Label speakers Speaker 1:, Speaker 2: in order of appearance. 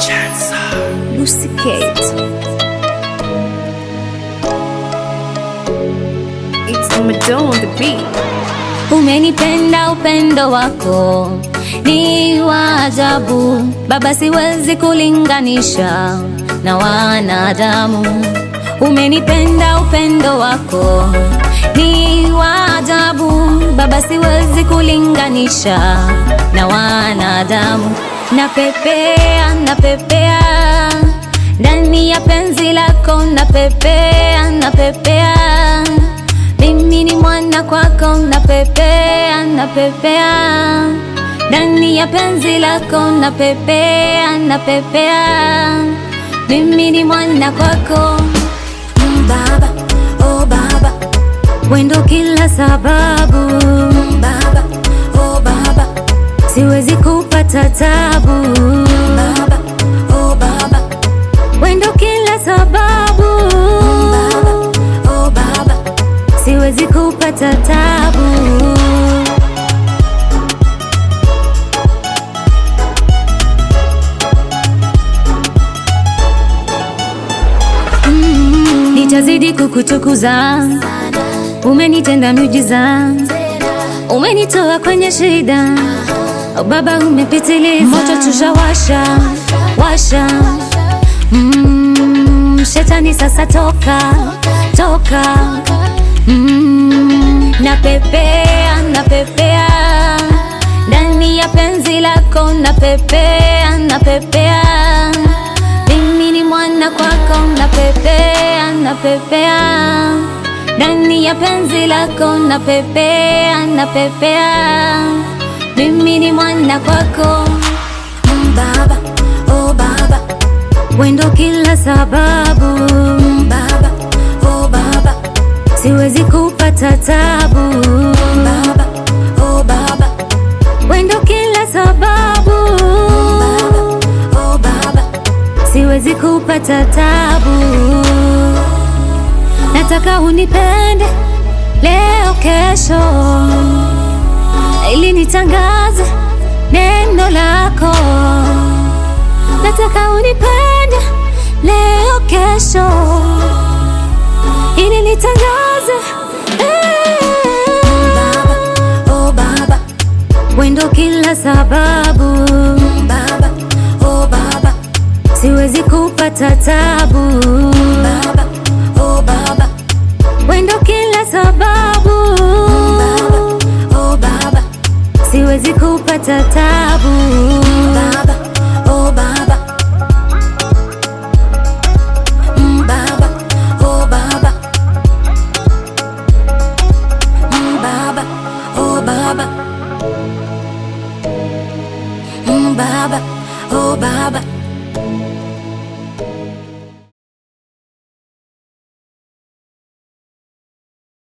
Speaker 1: Lucy Kate. It's Ramadan on the beat.
Speaker 2: Umenipenda, upendo wako ni wa ajabu Baba, siwezi kulinganisha na wanadamu. Umenipenda, upendo wako ni wa ajabu Baba, siwezi kulinganisha na wanadamu. Napepea, napepea ndani ya penzi lako, napepea, napepea. Mimi ni mwana kwako, napepea, napepea ndani ya penzi lako, napepea, napepea. Mimi ni mwana kwako. Baba, oh Baba, wendo kila sababu. Baba, oh Baba, siwezi kupata tabu. Baba, oh Baba, wendo kila sababu. Baba, oh Baba, siwezi kupata tabu. Nitazidi kukutukuza, umenitenda miujiza, umenitoa kwenye shida. Oh Baba, umepitiliza. Moto tushawasha, washa. Shetani sasa toka, toka. Napepea, napepea ndani ya penzi lako, napepea, napepea. Mimi ni mwana kwako, napepea, napepea ndani ya penzi lako, napepea, napepea. Mimi ni mwana kwako. Baba, oh Baba, wendo kila sababu. Baba, oh Baba, siwezi kupata tabu. Baba, oh Baba, wendo kila sababu. Baba, oh Baba, siwezi kupata tabu. Nataka unipende leo, kesho, ili nitangaze neno lako. Nataka unipende leo, kesho, ili nitangaze. Baba, oh Baba, wendo kila sababu. Baba, oh Baba, siwezi kupata tabu. Baba, oh Baba, wendo kila sababu. Baba, oh Baba, siwezi kupata tabu. Baba, oh Baba, Baba, oh Baba, Baba, oh Baba, Baba, oh Baba.